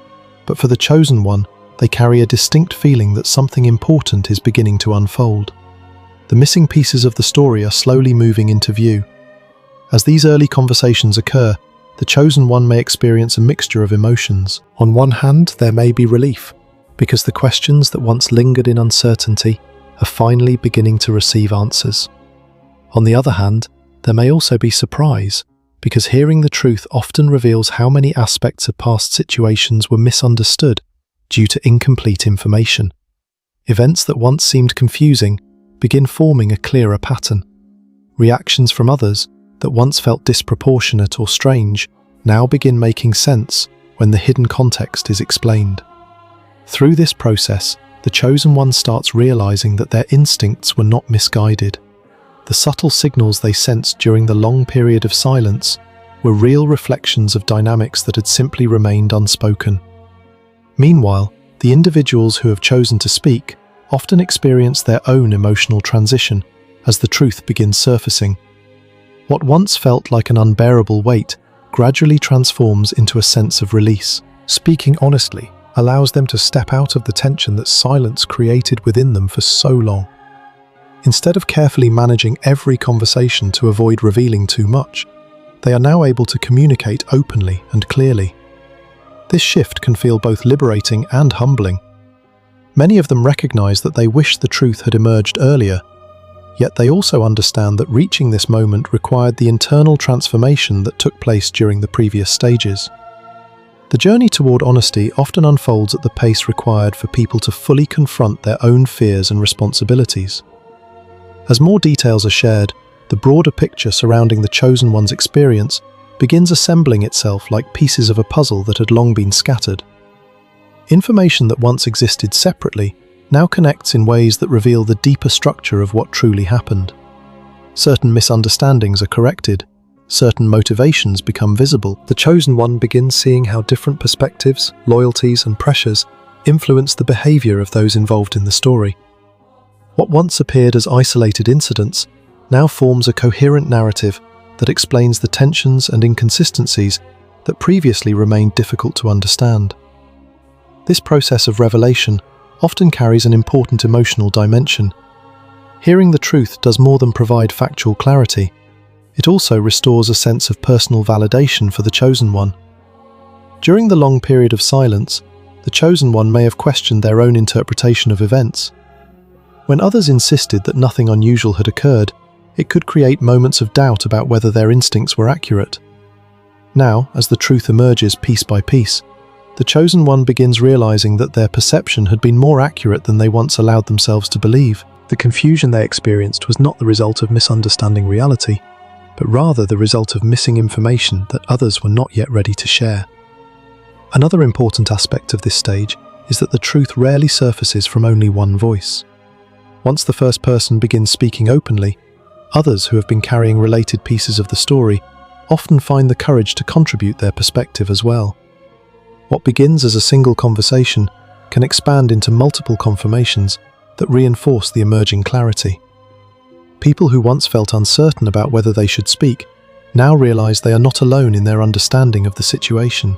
S1: but for the chosen one, they carry a distinct feeling that something important is beginning to unfold. The missing pieces of the story are slowly moving into view. As these early conversations occur, the chosen one may experience a mixture of emotions. On one hand, there may be relief, because the questions that once lingered in uncertainty are finally beginning to receive answers. On the other hand, there may also be surprise, because hearing the truth often reveals how many aspects of past situations were misunderstood due to incomplete information. Events that once seemed confusing begin forming a clearer pattern. Reactions from others that once felt disproportionate or strange now begin making sense when the hidden context is explained. Through this process, the chosen one starts realizing that their instincts were not misguided. The subtle signals they sensed during the long period of silence were real reflections of dynamics that had simply remained unspoken. Meanwhile, the individuals who have chosen to speak often experience their own emotional transition as the truth begins surfacing. What once felt like an unbearable weight gradually transforms into a sense of release. Speaking honestly allows them to step out of the tension that silence created within them for so long. Instead of carefully managing every conversation to avoid revealing too much, they are now able to communicate openly and clearly. This shift can feel both liberating and humbling. Many of them recognize that they wish the truth had emerged earlier, yet they also understand that reaching this moment required the internal transformation that took place during the previous stages. The journey toward honesty often unfolds at the pace required for people to fully confront their own fears and responsibilities. As more details are shared, the broader picture surrounding the chosen one's experience begins assembling itself like pieces of a puzzle that had long been scattered. Information that once existed separately now connects in ways that reveal the deeper structure of what truly happened. Certain misunderstandings are corrected, certain motivations become visible. The chosen one begins seeing how different perspectives, loyalties, and pressures influence the behavior of those involved in the story. What once appeared as isolated incidents now forms a coherent narrative that explains the tensions and inconsistencies that previously remained difficult to understand. This process of revelation often carries an important emotional dimension. Hearing the truth does more than provide factual clarity. It also restores a sense of personal validation for the chosen one. During the long period of silence, the chosen one may have questioned their own interpretation of events. When others insisted that nothing unusual had occurred, it could create moments of doubt about whether their instincts were accurate. Now, as the truth emerges piece by piece, the chosen one begins realizing that their perception had been more accurate than they once allowed themselves to believe. The confusion they experienced was not the result of misunderstanding reality, but rather the result of missing information that others were not yet ready to share. Another important aspect of this stage is that the truth rarely surfaces from only one voice. Once the first person begins speaking openly, others who have been carrying related pieces of the story often find the courage to contribute their perspective as well. What begins as a single conversation can expand into multiple confirmations that reinforce the emerging clarity. People who once felt uncertain about whether they should speak now realize they are not alone in their understanding of the situation.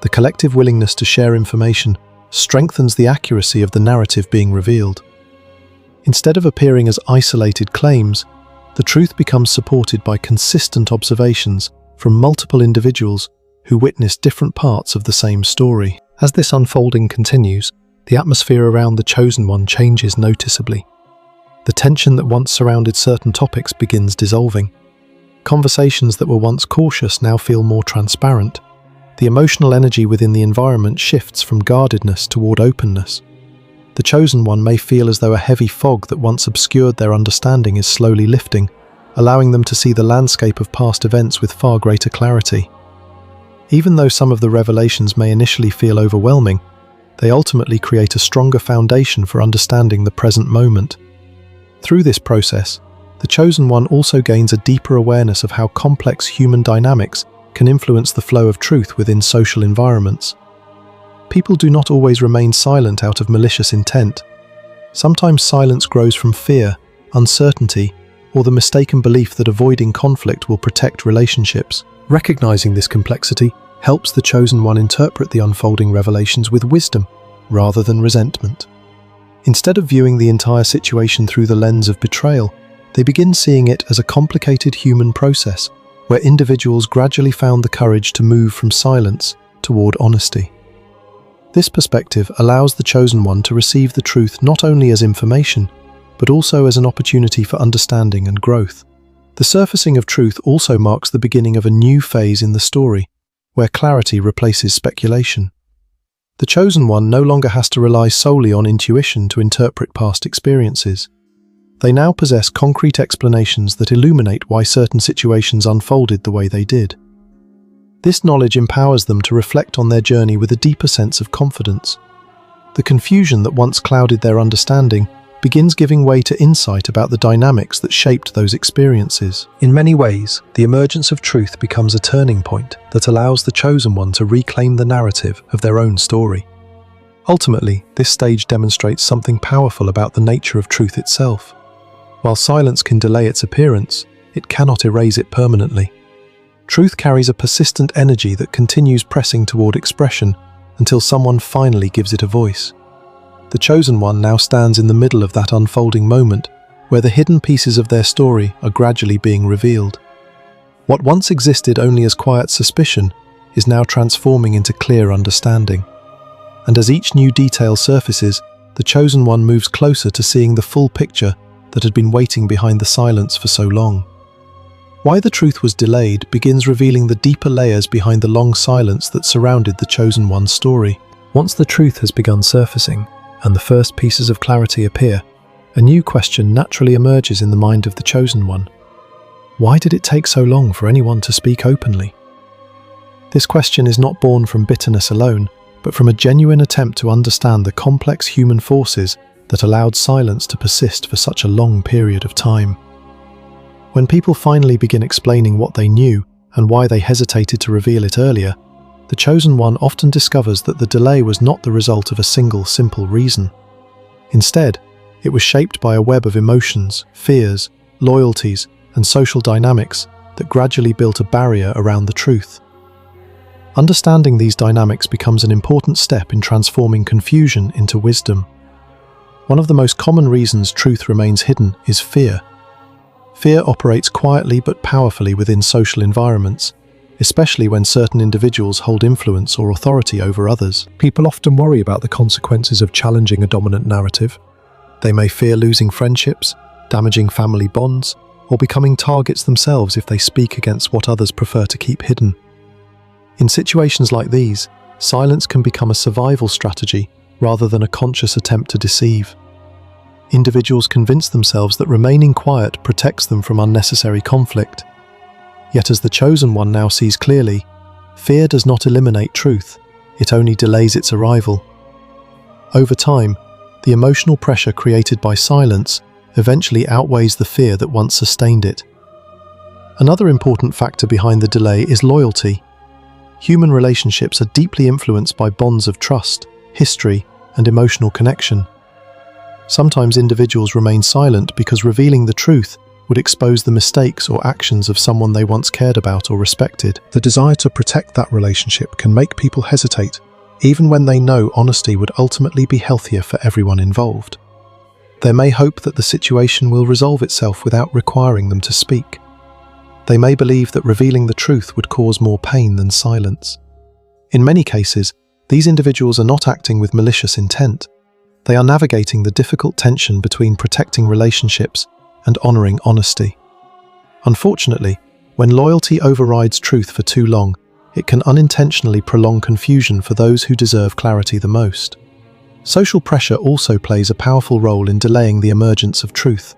S1: The collective willingness to share information strengthens the accuracy of the narrative being revealed. Instead of appearing as isolated claims, the truth becomes supported by consistent observations from multiple individuals who witness different parts of the same story. As this unfolding continues, the atmosphere around the chosen one changes noticeably. The tension that once surrounded certain topics begins dissolving. Conversations that were once cautious now feel more transparent. The emotional energy within the environment shifts from guardedness toward openness. The chosen one may feel as though a heavy fog that once obscured their understanding is slowly lifting, allowing them to see the landscape of past events with far greater clarity. Even though some of the revelations may initially feel overwhelming, they ultimately create a stronger foundation for understanding the present moment. Through this process, the chosen one also gains a deeper awareness of how complex human dynamics can influence the flow of truth within social environments. People do not always remain silent out of malicious intent. Sometimes silence grows from fear, uncertainty, or the mistaken belief that avoiding conflict will protect relationships. Recognizing this complexity helps the chosen one interpret the unfolding revelations with wisdom, rather than resentment. Instead of viewing the entire situation through the lens of betrayal, they begin seeing it as a complicated human process, where individuals gradually found the courage to move from silence toward honesty. This perspective allows the chosen one to receive the truth not only as information, but also as an opportunity for understanding and growth. The surfacing of truth also marks the beginning of a new phase in the story, where clarity replaces speculation. The chosen one no longer has to rely solely on intuition to interpret past experiences. They now possess concrete explanations that illuminate why certain situations unfolded the way they did. This knowledge empowers them to reflect on their journey with a deeper sense of confidence. The confusion that once clouded their understanding begins giving way to insight about the dynamics that shaped those experiences. In many ways, the emergence of truth becomes a turning point that allows the chosen one to reclaim the narrative of their own story. Ultimately, this stage demonstrates something powerful about the nature of truth itself. While silence can delay its appearance, it cannot erase it permanently. Truth carries a persistent energy that continues pressing toward expression until someone finally gives it a voice. The chosen one now stands in the middle of that unfolding moment, where the hidden pieces of their story are gradually being revealed. What once existed only as quiet suspicion is now transforming into clear understanding. And as each new detail surfaces, the chosen one moves closer to seeing the full picture that had been waiting behind the silence for so long. Why the truth was delayed begins revealing the deeper layers behind the long silence that surrounded the chosen one's story. Once the truth has begun surfacing, and the first pieces of clarity appear, a new question naturally emerges in the mind of the chosen one. Why did it take so long for anyone to speak openly? This question is not born from bitterness alone, but from a genuine attempt to understand the complex human forces that allowed silence to persist for such a long period of time. When people finally begin explaining what they knew and why they hesitated to reveal it earlier, the chosen one often discovers that the delay was not the result of a single simple reason. Instead, it was shaped by a web of emotions, fears, loyalties, and social dynamics that gradually built a barrier around the truth. Understanding these dynamics becomes an important step in transforming confusion into wisdom. One of the most common reasons truth remains hidden is fear. Fear operates quietly but powerfully within social environments, especially when certain individuals hold influence or authority over others. People often worry about the consequences of challenging a dominant narrative. They may fear losing friendships, damaging family bonds, or becoming targets themselves if they speak against what others prefer to keep hidden. In situations like these, silence can become a survival strategy rather than a conscious attempt to deceive. Individuals convince themselves that remaining quiet protects them from unnecessary conflict. Yet as the chosen one now sees clearly, fear does not eliminate truth, it only delays its arrival. Over time, the emotional pressure created by silence eventually outweighs the fear that once sustained it. Another important factor behind the delay is loyalty. Human relationships are deeply influenced by bonds of trust, history, and emotional connection. Sometimes individuals remain silent because revealing the truth would expose the mistakes or actions of someone they once cared about or respected. The desire to protect that relationship can make people hesitate, even when they know honesty would ultimately be healthier for everyone involved. They may hope that the situation will resolve itself without requiring them to speak. They may believe that revealing the truth would cause more pain than silence. In many cases, these individuals are not acting with malicious intent. They are navigating the difficult tension between protecting relationships and honoring honesty. Unfortunately, when loyalty overrides truth for too long, it can unintentionally prolong confusion for those who deserve clarity the most. Social pressure also plays a powerful role in delaying the emergence of truth.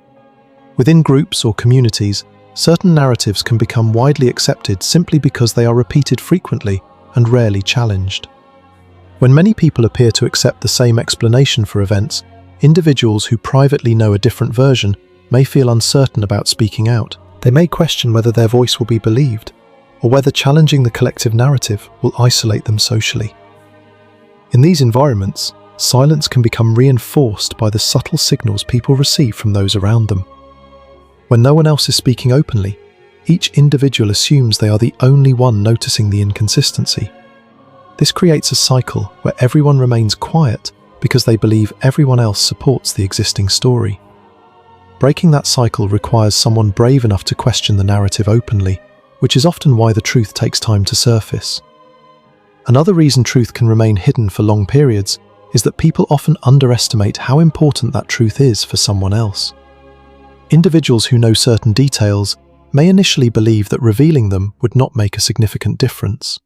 S1: Within groups or communities, certain narratives can become widely accepted simply because they are repeated frequently and rarely challenged. When many people appear to accept the same explanation for events, individuals who privately know a different version may feel uncertain about speaking out. They may question whether their voice will be believed, or whether challenging the collective narrative will isolate them socially. In these environments, silence can become reinforced by the subtle signals people receive from those around them. When no one else is speaking openly, each individual assumes they are the only one noticing the inconsistency. This creates a cycle where everyone remains quiet because they believe everyone else supports the existing story. Breaking that cycle requires someone brave enough to question the narrative openly, which is often why the truth takes time to surface. Another reason truth can remain hidden for long periods is that people often underestimate how important that truth is for someone else. Individuals who know certain details may initially believe that revealing them would not make a significant difference.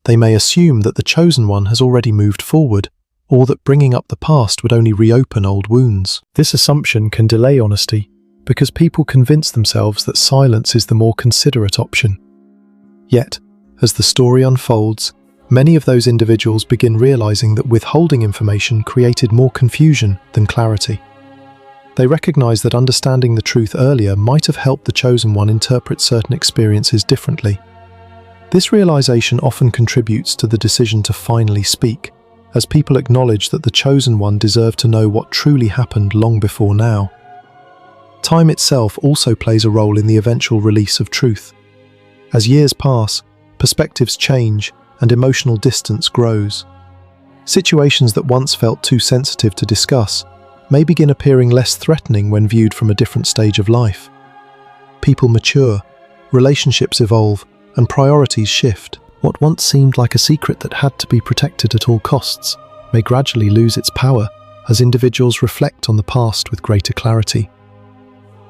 S1: They may assume that the chosen one has already moved forward, or that bringing up the past would only reopen old wounds. This assumption can delay honesty, because people convince themselves that silence is the more considerate option. Yet, as the story unfolds, many of those individuals begin realizing that withholding information created more confusion than clarity. They recognize that understanding the truth earlier might have helped the chosen one interpret certain experiences differently. This realization often contributes to the decision to finally speak, as people acknowledge that the chosen one deserved to know what truly happened long before now. Time itself also plays a role in the eventual release of truth. As years pass, perspectives change and emotional distance grows. Situations that once felt too sensitive to discuss may begin appearing less threatening when viewed from a different stage of life. People mature, relationships evolve, and priorities shift. What once seemed like a secret that had to be protected at all costs may gradually lose its power as individuals reflect on the past with greater clarity.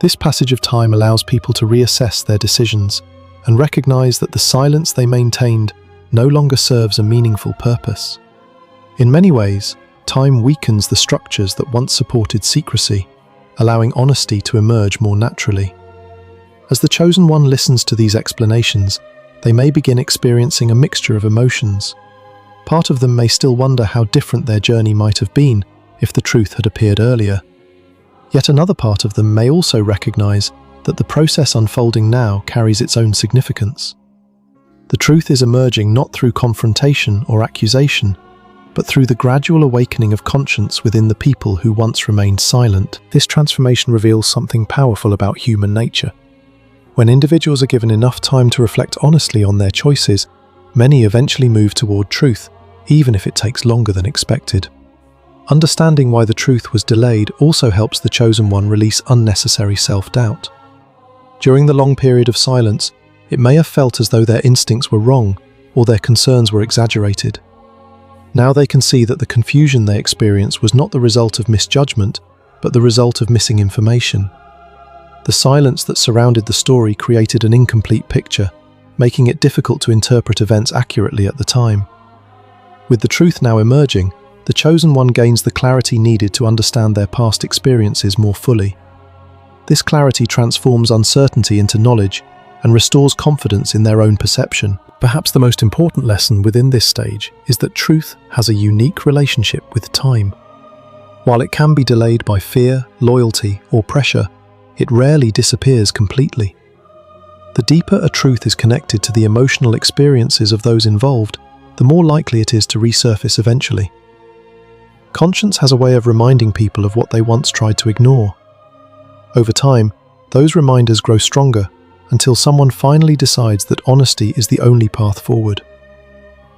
S1: This passage of time allows people to reassess their decisions and recognize that the silence they maintained no longer serves a meaningful purpose. In many ways, time weakens the structures that once supported secrecy, allowing honesty to emerge more naturally. As the chosen one listens to these explanations, they may begin experiencing a mixture of emotions. Part of them may still wonder how different their journey might have been if the truth had appeared earlier. Yet another part of them may also recognize that the process unfolding now carries its own significance. The truth is emerging not through confrontation or accusation, but through the gradual awakening of conscience within the people who once remained silent. This transformation reveals something powerful about human nature. When individuals are given enough time to reflect honestly on their choices, many eventually move toward truth, even if it takes longer than expected. Understanding why the truth was delayed also helps the chosen one release unnecessary self-doubt. During the long period of silence, it may have felt as though their instincts were wrong or their concerns were exaggerated. Now they can see that the confusion they experienced was not the result of misjudgment, but the result of missing information. The silence that surrounded the story created an incomplete picture, making it difficult to interpret events accurately at the time. With the truth now emerging, the chosen one gains the clarity needed to understand their past experiences more fully. This clarity transforms uncertainty into knowledge and restores confidence in their own perception. Perhaps the most important lesson within this stage is that truth has a unique relationship with time. While it can be delayed by fear, loyalty, or pressure, it rarely disappears completely. The deeper a truth is connected to the emotional experiences of those involved, the more likely it is to resurface eventually. Conscience has a way of reminding people of what they once tried to ignore. Over time, those reminders grow stronger until someone finally decides that honesty is the only path forward.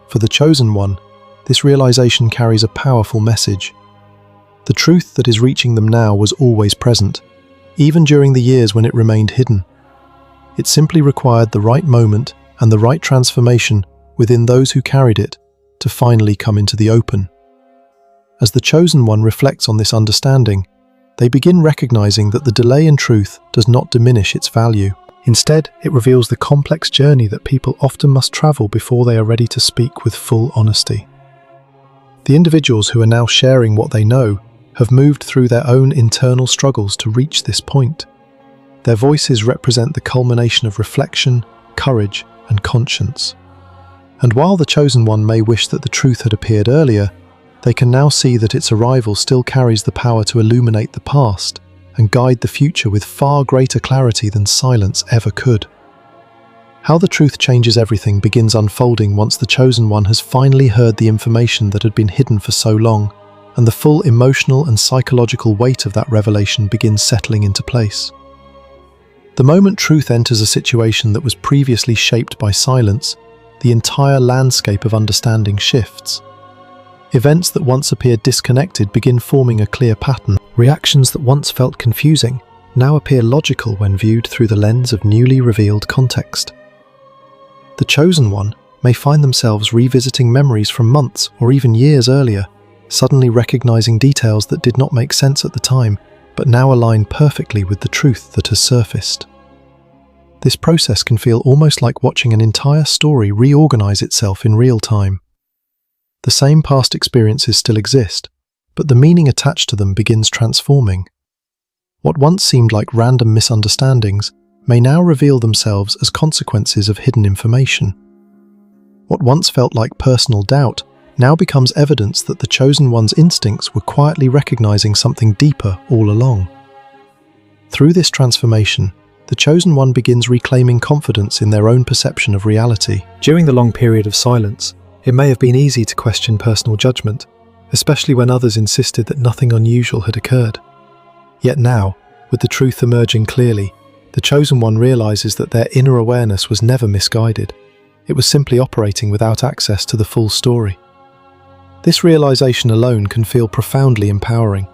S1: For the chosen one, this realization carries a powerful message. The truth that is reaching them now was always present, even during the years when it remained hidden. It simply required the right moment and the right transformation within those who carried it to finally come into the open. As the chosen one reflects on this understanding, they begin recognizing that the delay in truth does not diminish its value. Instead, it reveals the complex journey that people often must travel before they are ready to speak with full honesty. The individuals who are now sharing what they know have moved through their own internal struggles to reach this point. Their voices represent the culmination of reflection, courage, and conscience. And while the chosen one may wish that the truth had appeared earlier, they can now see that its arrival still carries the power to illuminate the past and guide the future with far greater clarity than silence ever could. How the truth changes everything begins unfolding once the chosen one has finally heard the information that had been hidden for so long, and the full emotional and psychological weight of that revelation begins settling into place. The moment truth enters a situation that was previously shaped by silence, the entire landscape of understanding shifts. Events that once appeared disconnected begin forming a clear pattern. Reactions that once felt confusing now appear logical when viewed through the lens of newly revealed context. The chosen one may find themselves revisiting memories from months or even years earlier, suddenly recognizing details that did not make sense at the time, but now align perfectly with the truth that has surfaced. This process can feel almost like watching an entire story reorganize itself in real time. The same past experiences still exist, but the meaning attached to them begins transforming. What once seemed like random misunderstandings may now reveal themselves as consequences of hidden information. What once felt like personal doubt now becomes evidence that the chosen one's instincts were quietly recognizing something deeper all along. Through this transformation, the chosen one begins reclaiming confidence in their own perception of reality. During the long period of silence, it may have been easy to question personal judgment, especially when others insisted that nothing unusual had occurred. Yet now, with the truth emerging clearly, the chosen one realizes that their inner awareness was never misguided. It was simply operating without access to the full story. This realization alone can feel profoundly empowering.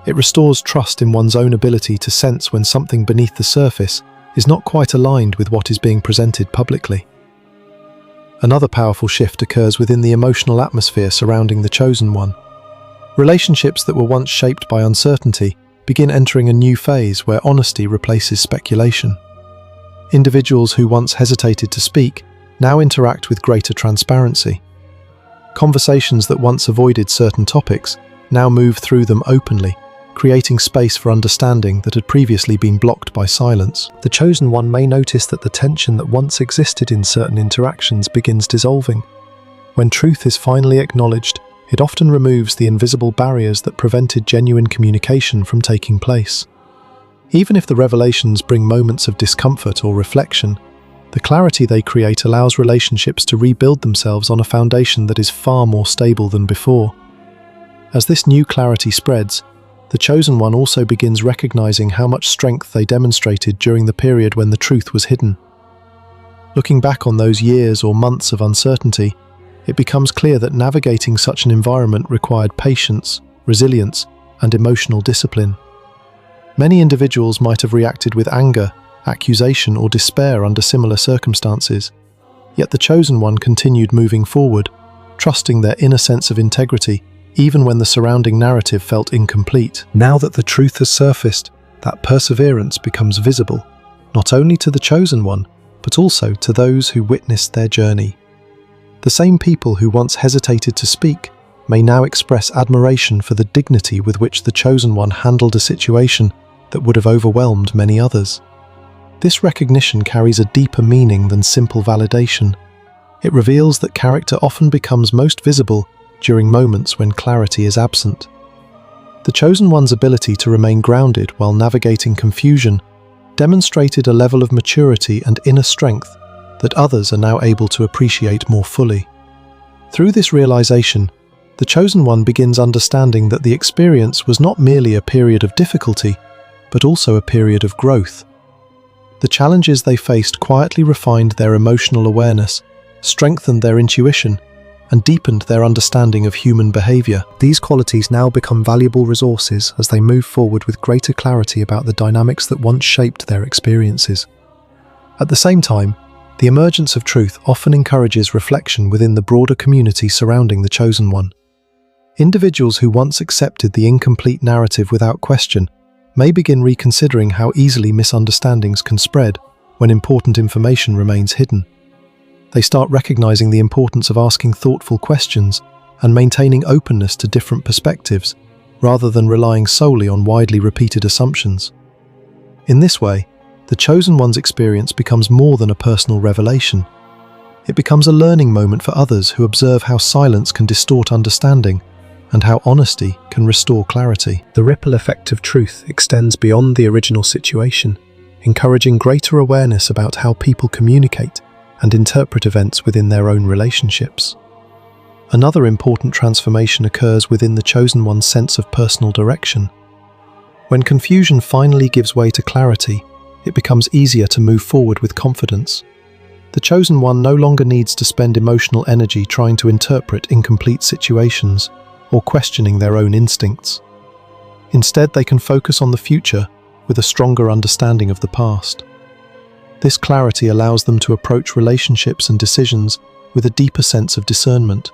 S1: It restores trust in one's own ability to sense when something beneath the surface is not quite aligned with what is being presented publicly. Another powerful shift occurs within the emotional atmosphere surrounding the chosen one. Relationships that were once shaped by uncertainty begin entering a new phase where honesty replaces speculation. Individuals who once hesitated to speak now interact with greater transparency. Conversations that once avoided certain topics now move through them openly, creating space for understanding that had previously been blocked by silence. The chosen one may notice that the tension that once existed in certain interactions begins dissolving. When truth is finally acknowledged, it often removes the invisible barriers that prevented genuine communication from taking place. Even if the revelations bring moments of discomfort or reflection, the clarity they create allows relationships to rebuild themselves on a foundation that is far more stable than before. As this new clarity spreads, the chosen one also begins recognizing how much strength they demonstrated during the period when the truth was hidden. Looking back on those years or months of uncertainty, it becomes clear that navigating such an environment required patience, resilience, and emotional discipline. Many individuals might have reacted with anger, accusation, or despair under similar circumstances, yet the chosen one continued moving forward, trusting their inner sense of integrity even when the surrounding narrative felt incomplete. Now that the truth has surfaced, that perseverance becomes visible, not only to the chosen one, but also to those who witnessed their journey. The same people who once hesitated to speak may now express admiration for the dignity with which the chosen one handled a situation that would have overwhelmed many others. This recognition carries a deeper meaning than simple validation. It reveals that character often becomes most visible during moments when clarity is absent. The chosen one's ability to remain grounded while navigating confusion demonstrated a level of maturity and inner strength that others are now able to appreciate more fully. Through this realization, the chosen one begins understanding that the experience was not merely a period of difficulty, but also a period of growth. The challenges they faced quietly refined their emotional awareness, strengthened their intuition, and deepened their understanding of human behavior. These qualities now become valuable resources as they move forward with greater clarity about the dynamics that once shaped their experiences. At the same time, the emergence of truth often encourages reflection within the broader community surrounding the chosen one. Individuals who once accepted the incomplete narrative without question may begin reconsidering how easily misunderstandings can spread when important information remains hidden. They start recognizing the importance of asking thoughtful questions and maintaining openness to different perspectives, rather than relying solely on widely repeated assumptions. In this way, the chosen one's experience becomes more than a personal revelation. It becomes a learning moment for others who observe how silence can distort understanding and how honesty can restore clarity. The ripple effect of truth extends beyond the original situation, encouraging greater awareness about how people communicate and interpret events within their own relationships. Another important transformation occurs within the chosen one's sense of personal direction. When confusion finally gives way to clarity, it becomes easier to move forward with confidence. The chosen one no longer needs to spend emotional energy trying to interpret incomplete situations or questioning their own instincts. Instead, they can focus on the future with a stronger understanding of the past. This clarity allows them to approach relationships and decisions with a deeper sense of discernment.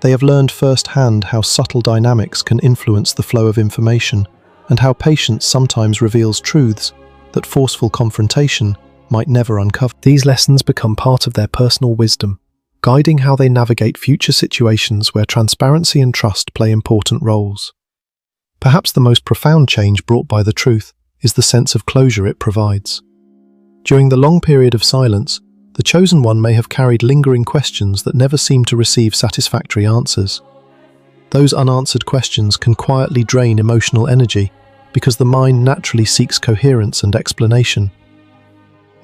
S1: They have learned firsthand how subtle dynamics can influence the flow of information, and how patience sometimes reveals truths that forceful confrontation might never uncover. These lessons become part of their personal wisdom, guiding how they navigate future situations where transparency and trust play important roles. Perhaps the most profound change brought by the truth is the sense of closure it provides. During the long period of silence, the chosen one may have carried lingering questions that never seemed to receive satisfactory answers. Those unanswered questions can quietly drain emotional energy because the mind naturally seeks coherence and explanation.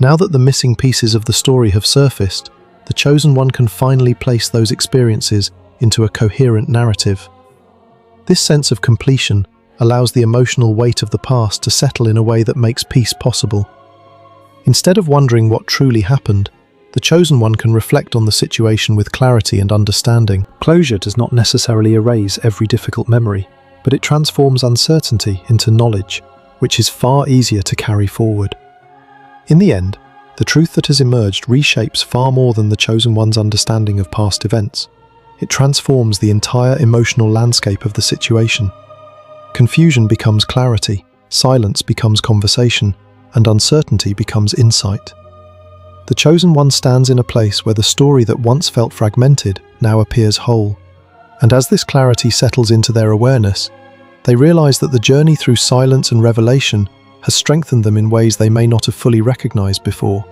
S1: Now that the missing pieces of the story have surfaced, the chosen one can finally place those experiences into a coherent narrative. This sense of completion allows the emotional weight of the past to settle in a way that makes peace possible. Instead of wondering what truly happened, the chosen one can reflect on the situation with clarity and understanding. Closure does not necessarily erase every difficult memory, but it transforms uncertainty into knowledge, which is far easier to carry forward. In the end, the truth that has emerged reshapes far more than the chosen one's understanding of past events. It transforms the entire emotional landscape of the situation. Confusion becomes clarity, silence becomes conversation, and uncertainty becomes insight. The chosen one stands in a place where the story that once felt fragmented now appears whole. And as this clarity settles into their awareness, they realize that the journey through silence and revelation has strengthened them in ways they may not have fully recognized before.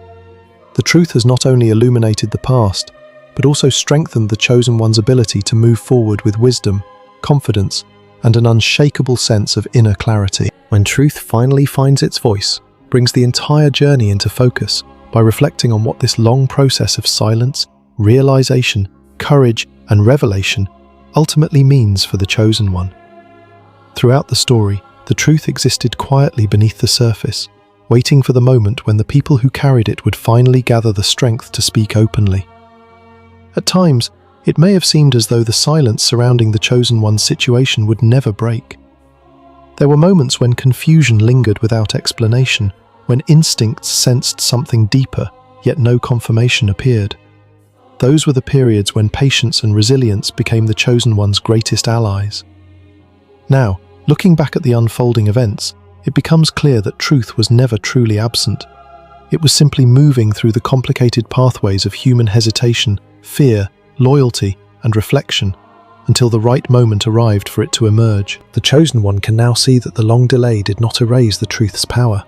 S1: The truth has not only illuminated the past, but also strengthened the chosen one's ability to move forward with wisdom, confidence, and an unshakable sense of inner clarity. When truth finally finds its voice, brings the entire journey into focus by reflecting on what this long process of silence, realization, courage, and revelation ultimately means for the chosen one. Throughout the story, the truth existed quietly beneath the surface, waiting for the moment when the people who carried it would finally gather the strength to speak openly. At times, it may have seemed as though the silence surrounding the chosen one's situation would never break. There were moments when confusion lingered without explanation, when instincts sensed something deeper, yet no confirmation appeared. Those were the periods when patience and resilience became the chosen one's greatest allies. Now, looking back at the unfolding events, it becomes clear that truth was never truly absent. It was simply moving through the complicated pathways of human hesitation, fear, loyalty, and reflection, until the right moment arrived for it to emerge. The chosen one can now see that the long delay did not erase the truth's power.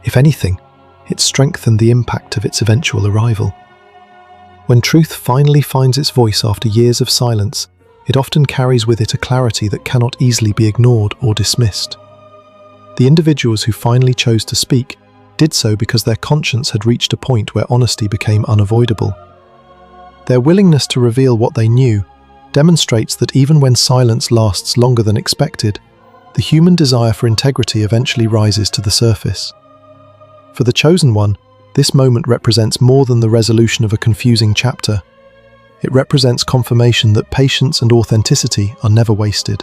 S1: If anything, it strengthened the impact of its eventual arrival. When truth finally finds its voice after years of silence, it often carries with it a clarity that cannot easily be ignored or dismissed. The individuals who finally chose to speak did so because their conscience had reached a point where honesty became unavoidable. Their willingness to reveal what they knew demonstrates that even when silence lasts longer than expected, the human desire for integrity eventually rises to the surface. For the chosen one, this moment represents more than the resolution of a confusing chapter. It represents confirmation that patience and authenticity are never wasted.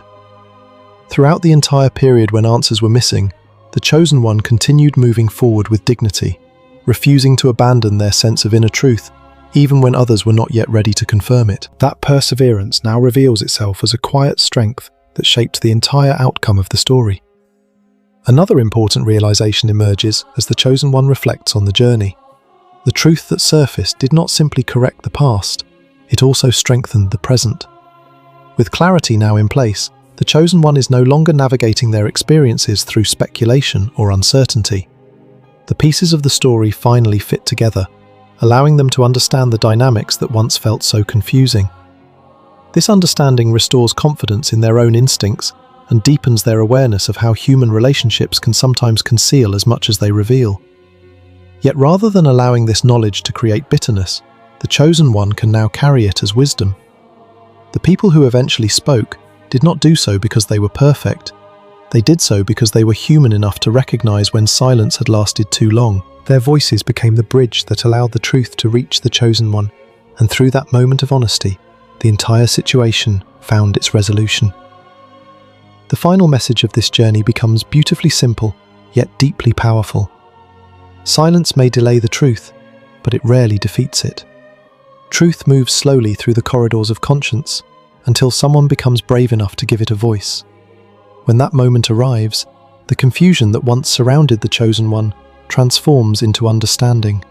S1: Throughout the entire period when answers were missing, the chosen one continued moving forward with dignity, refusing to abandon their sense of inner truth, even when others were not yet ready to confirm it. That perseverance now reveals itself as a quiet strength that shaped the entire outcome of the story. Another important realization emerges as the chosen one reflects on the journey. The truth that surfaced did not simply correct the past, it also strengthened the present. With clarity now in place, the chosen one is no longer navigating their experiences through speculation or uncertainty. The pieces of the story finally fit together, allowing them to understand the dynamics that once felt so confusing. This understanding restores confidence in their own instincts and deepens their awareness of how human relationships can sometimes conceal as much as they reveal. Yet rather than allowing this knowledge to create bitterness, the chosen one can now carry it as wisdom. The people who eventually spoke did not do so because they were perfect. They did so because they were human enough to recognize when silence had lasted too long. Their voices became the bridge that allowed the truth to reach the chosen one, and through that moment of honesty, the entire situation found its resolution. The final message of this journey becomes beautifully simple, yet deeply powerful. Silence may delay the truth, but it rarely defeats it. Truth moves slowly through the corridors of conscience until someone becomes brave enough to give it a voice. When that moment arrives, the confusion that once surrounded the chosen one transforms into understanding,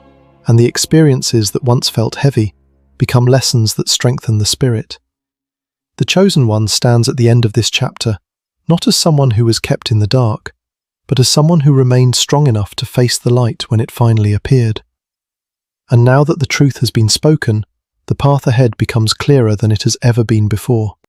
S1: and the experiences that once felt heavy become lessons that strengthen the spirit. The chosen one stands at the end of this chapter, not as someone who was kept in the dark, but as someone who remained strong enough to face the light when it finally appeared. And now that the truth has been spoken, the path ahead becomes clearer than it has ever been before.